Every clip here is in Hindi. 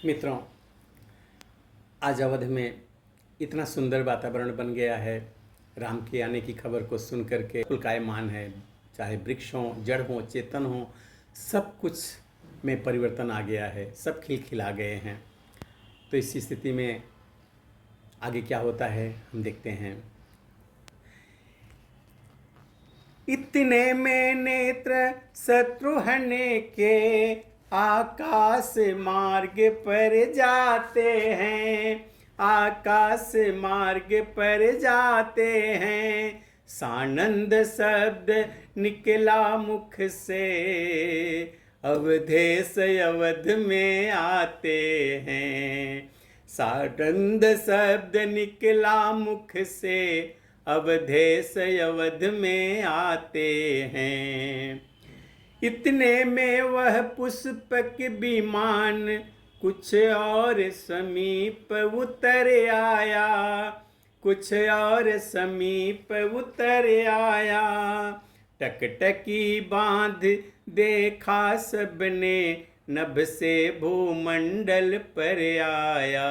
मित्रों, आज अवध में इतना सुंदर वातावरण बन गया है। राम के आने की खबर को सुन करके पुलकायमान है। चाहे वृक्ष हों, जड़ हों, चेतन हों, सब कुछ में परिवर्तन आ गया है। सब खिलखिला गए हैं। तो इस स्थिति में आगे क्या होता है हम देखते हैं। इतने में नेत्र शत्रुहन के आकाश मार्ग पर जाते हैं, आकाश मार्ग पर जाते हैं। सानंद शब्द निकला मुख से, अवधेश अवध में आते हैं। सानंद शब्द निकला मुख से, अवधेश अवध में आते हैं। इतने में वह पुष्पक विमान कुछ और समीप उतर आया, कुछ और समीप उतर आया। टकटकी बांध देखा सबने, नभ से भूमंडल पर आया।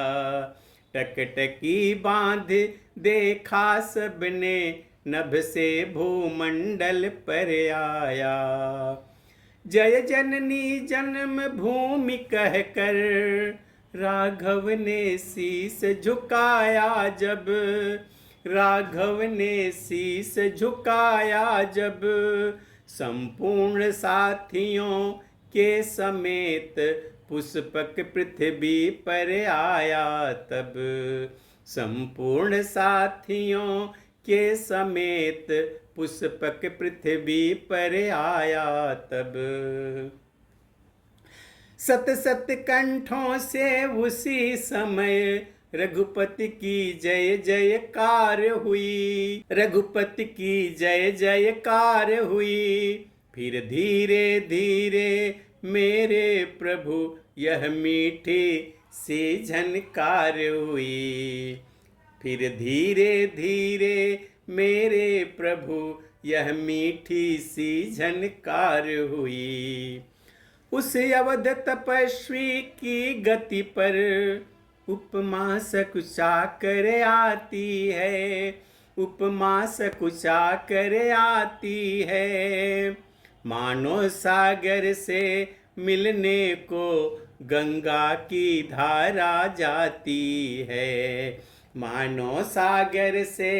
टकटकी बांध देखा सबने, नभ से भूमंडल पर आया। जय जननी जन्म भूमि कहकर राघव ने शीस झुकाया जब, राघव ने शीस झुकाया जब। संपूर्ण साथियों के समेत पुष्पक पृथ्वी पर आया तब, संपूर्ण साथियों के समेत पुष्पक पृथ्वी पर आया तब। सत सत कंठों से उसी समय रघुपति की जय जयकार हुई, रघुपति की जय जयकार हुई। फिर धीरे धीरे मेरे प्रभु यह मीठी सी झनकार हुई। फिर धीरे धीरे मेरे प्रभु यह मीठी सी झनकार हुई। उस अवध तपस्वी की गति पर उपमा सकुचा कर आती है, उपमा सकुचा कर आती है। मानो सागर से मिलने को गंगा की धारा जाती है, मानो सागर से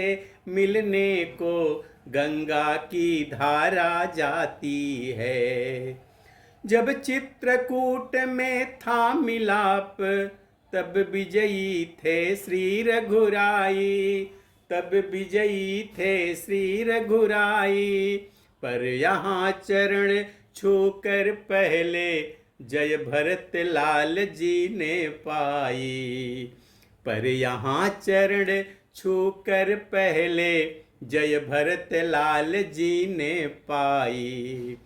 मिलने को गंगा की धारा जाती है। जब चित्रकूट में था मिलाप, तब विजयी थे श्री रघुराई, तब विजयी थे श्री रघुराई। पर यहाँ चरण छूकर पहले जय भरत लाल जी ने पाई, पर यहाँ चरण छूकर पहले जय भरत लाल जी ने पाई।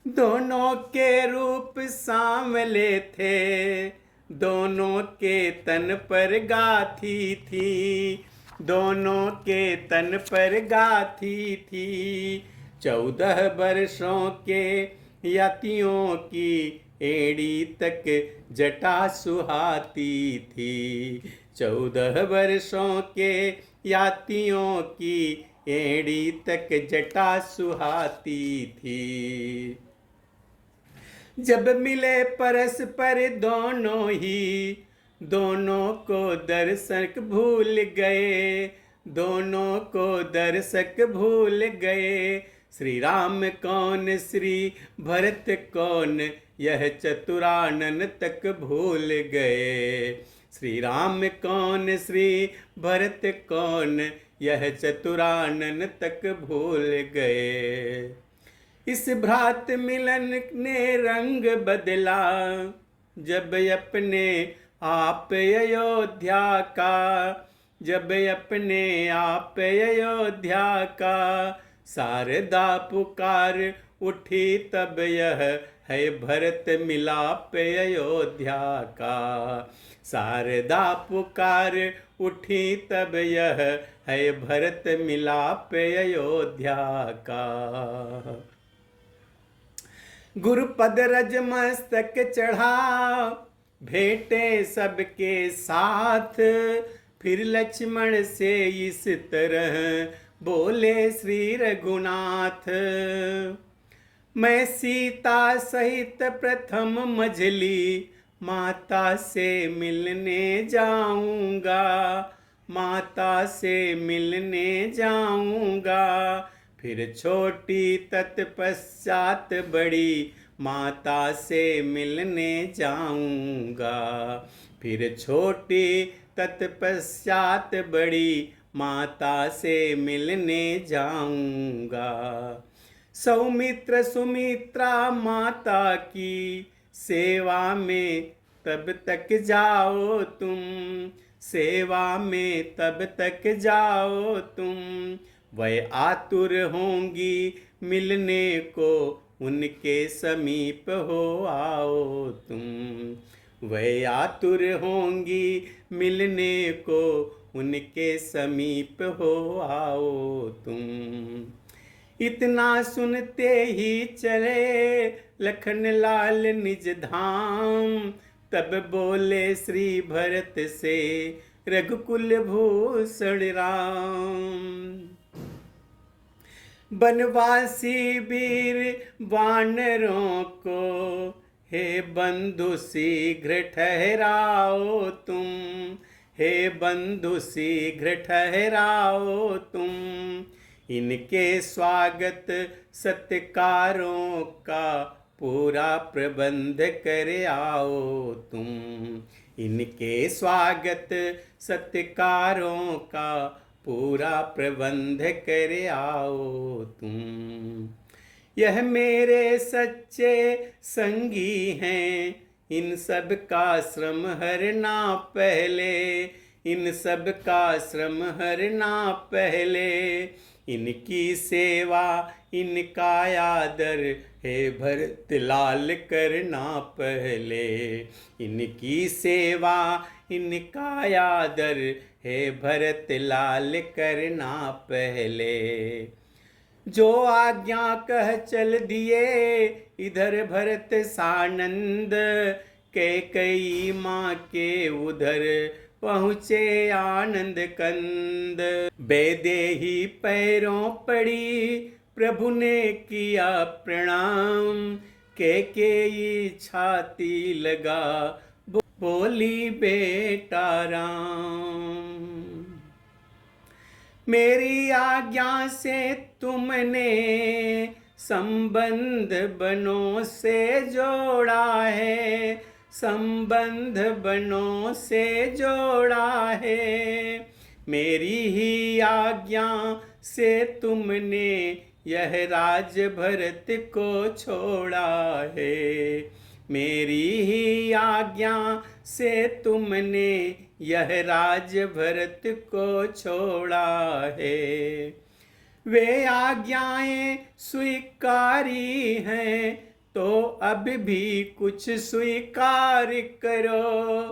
दोनों के रूप सांवले थे, दोनों के तन पर गाथी थी, दोनों के तन पर गाथी थी। 14 वर्षों के यतियों की एड़ी तक जटा सुहाती थी, 14 वर्षों के यातियों की एड़ी तक जटा सुहाती थी। जब मिले परस्पर दोनों ही, दोनों को दर्शक भूल गए, दोनों को दर्शक भूल गए। श्री राम कौन श्री भरत कौन यह चतुरानन तक भूल गए। श्री राम कौन श्री भरत कौन यह चतुरानन तक भूल गए। इस भ्रात मिलन ने रंग बदला, जब अपने आप अयोध्या का, जब अपने आप अयोध्या का। शारदा पुकार उठी तब यह है भरत मिलाप अयोध्या का। शारदा पुकार उठी तब यह है भरत मिलाप अयोध्या का। गुरुपद रज मस्तक चढ़ा, भेंटे सबके साथ। फिर लक्ष्मण से इस तरह बोले श्री रघुनाथ, मैं सीता सहित प्रथम मझली माता से मिलने जाऊंगा, माता से मिलने जाऊंगा। फिर छोटी तत्पश्चात बड़ी माता से मिलने जाऊंगा, फिर छोटी तत्पश्चात बड़ी माता से मिलने जाऊंगा। सौमित्र सुमित्रा माता की सेवा में तब तक जाओ तुम, सेवा में तब तक जाओ तुम। वह आतुर होंगी मिलने को, उनके समीप हो आओ तुम। वह आतुर होंगी मिलने को, उनके समीप हो आओ तुम। इतना सुनते ही चले लखन लाल निज धाम, तब बोले श्री भरत से रघुकुल भूषण राम। बनवासी वीर वानरों को हे बंधु शीघ्र ठहराओ तुम, हे बंधु शीघ्र ठहराओ तुम। इनके स्वागत सत्कारों का पूरा प्रबंध कर आओ तुम, इनके स्वागत सत्कारों का पूरा प्रबंध कर आओ तुम। यह मेरे सच्चे संगी हैं, इन सब का श्रम हरना पहले, इन सब का श्रम हरना पहले। इनकी सेवा इनका आदर हे भरत लाल करना पहले, इनकी सेवा इनका आदर हे भरत लाल करना पहले। जो आज्ञा कह चल दिए इधर भरत सानंद, कैकेयी माँ के उधर पहुँचे आनंद कंद। वैदेही पैरों पड़ी प्रभु ने किया प्रणाम, कैकेयी छाती लगा बोली बेटा राम। मेरी आज्ञा से तुमने संबंध बनों से जोड़ा है, संबंध बनों से जोड़ा है। मेरी ही आज्ञा से तुमने यह राज भरत को छोड़ा है, मेरी ही आज्ञा से तुमने यह राज भरत को छोड़ा है। वे आज्ञाएं स्वीकारी हैं तो अब भी कुछ स्वीकार करो,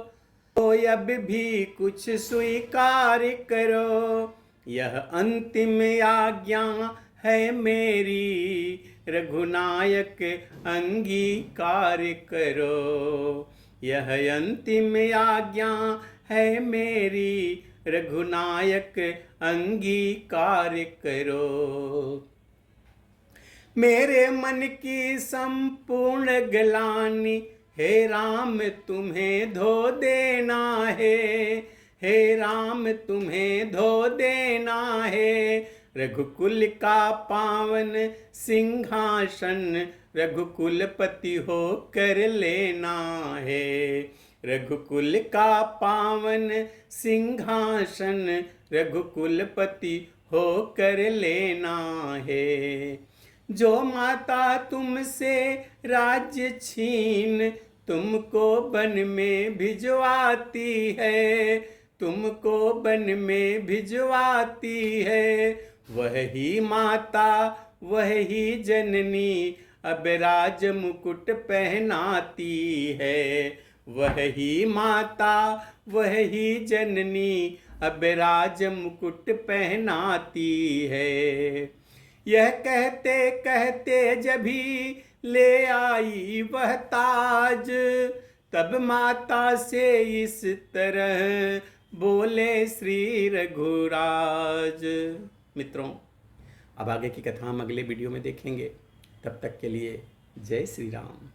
तो अब भी कुछ स्वीकार करो। यह अंतिम आज्ञा है मेरी, रघुनायक अंगीकार करो। यह अंतिम आज्ञा है मेरी, रघुनायक अंगीकार करो। मेरे मन की संपूर्ण ग्लानि हे राम तुम्हें धो देना है, हे राम तुम्हें धो देना है। रघुकुल का पावन सिंहासन रघुकुलपति हो कर लेना है, रघुकुल का पावन सिंहासन रघुकुलपति हो कर लेना है। जो माता तुमसे राज्य छीन तुमको वन में भिजवाती है, तुमको वन में भिजवाती है, वही माता वही जननी अब राज मुकुट पहनाती है, वही माता वही जननी अब राज मुकुट पहनाती है। यह कहते कहते जभी ले आई वह ताज, तब माता से इस तरह बोले श्री रघुराज। मित्रों, अब आगे की कथा हम अगले वीडियो में देखेंगे। तब तक के लिए जय श्री राम।